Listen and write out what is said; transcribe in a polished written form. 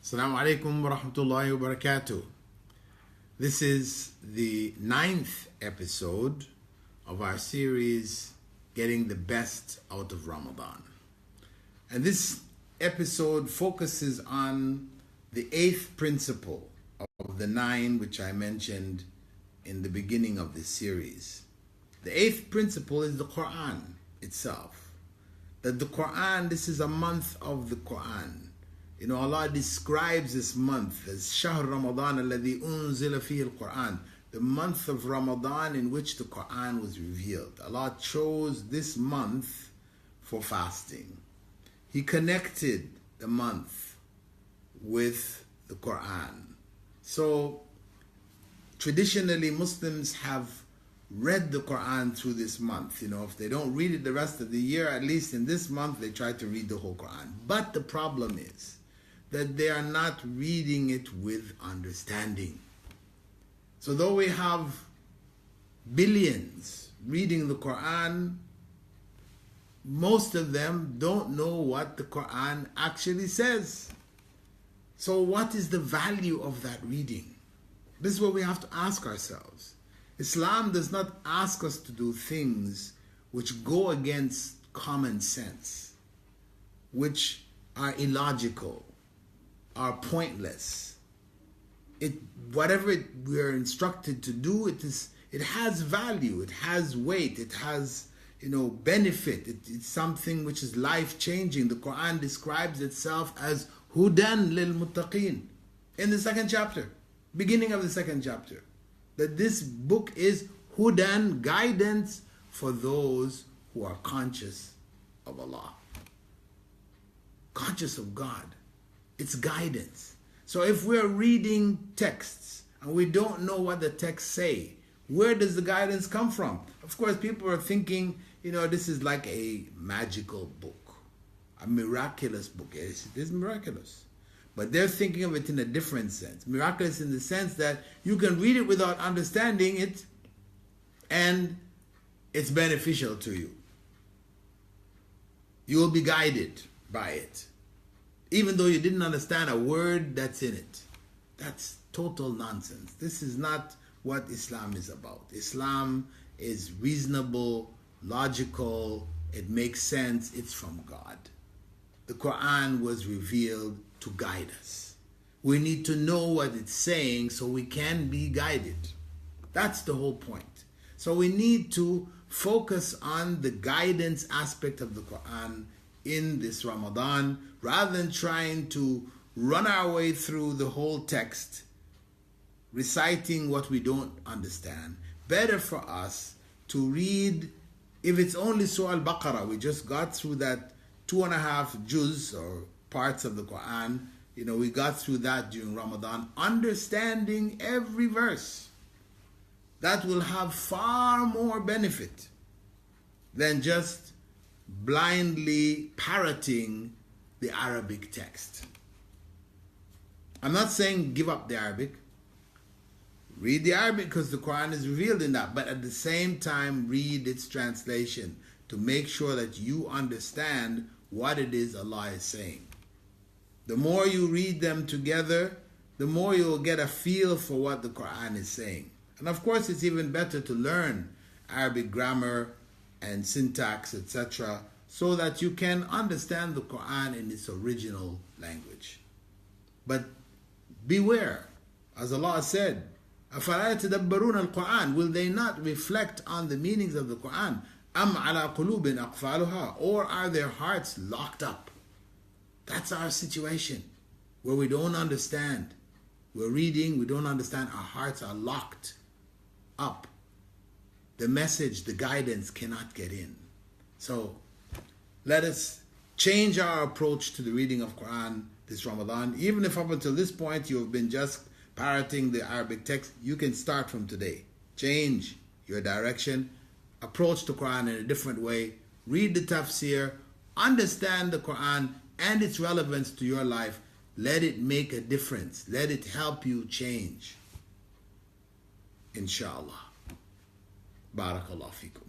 Assalamu alaikum wa rahmatullahi wa barakatuh. This is the 9th episode of our series, Getting the Best Out of Ramadan. And this episode focuses on the 8th principle of the 9 which I mentioned in the beginning of this series. The 8th principle is the Quran itself. That the Quran, this is a month of the Quran. You know, Allah describes this month as Shahr Ramadaan alladhi unzila fihi al-Quran, the month of Ramadan in which the Quran was revealed. Allah chose this month for fasting. He connected the month with the Quran. So, traditionally Muslims have read the Quran through this month. You know, if they don't read it the rest of the year, at least in this month they try to read the whole Quran. But the problem is that they are not reading it with understanding. So though we have billions reading the Quran, most of them don't know what the Quran actually says. So what is the value of that reading? This is what we have to ask ourselves. Islam does not ask us to do things which go against common sense, which are illogical, are pointless. Whatever we're instructed to do, it has value, it has weight, it has benefit. It's something which is life-changing. The Quran describes itself as hudan lil muttaqin in the 2nd chapter, beginning of the 2nd chapter. That this book is hudan, guidance for those who are conscious of Allah, conscious of God. It's guidance. So if we're reading texts and we don't know what the texts say, where does the guidance come from? Of course, people are thinking, this is like a magical book, a miraculous book. Yes, it is miraculous. But they're thinking of it in a different sense. Miraculous in the sense that you can read it without understanding it and it's beneficial to you. You will be guided by it, even though you didn't understand a word that's in it. That's total nonsense. This is not what Islam is about. Islam is reasonable, logical, it makes sense, it's from God. The Quran was revealed to guide us. We need to know what it's saying so we can be guided. That's the whole point. So we need to focus on the guidance aspect of the Quran in this Ramadan, rather than trying to run our way through the whole text, reciting what we don't understand. Better for us to read, if it's only Surah Al-Baqarah, we just got through that 2.5 juz or parts of the Quran, we got through that during Ramadan, understanding every verse. That will have far more benefit than just blindly parroting the Arabic text. I'm not saying give up the Arabic. Read the Arabic because the Quran is revealed in that, but at the same time read its translation to make sure that you understand what it is Allah is saying. The more you read them together, the more you will get a feel for what the Quran is saying. And of course, it's even better to learn Arabic grammar and syntax, etc., so that you can understand the Quran in its original language. But beware, as Allah said, أَفَلَا يَتَدَبَّرُونَ الْقُرْآنَ, will they not reflect on the meanings of the Quran? أَمْ عَلَى قُلُوبٍ أَقْفَالُهَا, or are their hearts locked up? That's our situation, where we don't understand. We're reading, we don't understand, our hearts are locked up. The message, the guidance cannot get in. So let us change our approach to the reading of Quran this Ramadan. Even if up until this point you have been just parroting the Arabic text, you can start from today. Change your direction, approach the Quran in a different way, read the tafsir, understand the Quran and its relevance to your life. Let it make a difference. Let it help you change. Inshallah. Barakallahu feekum.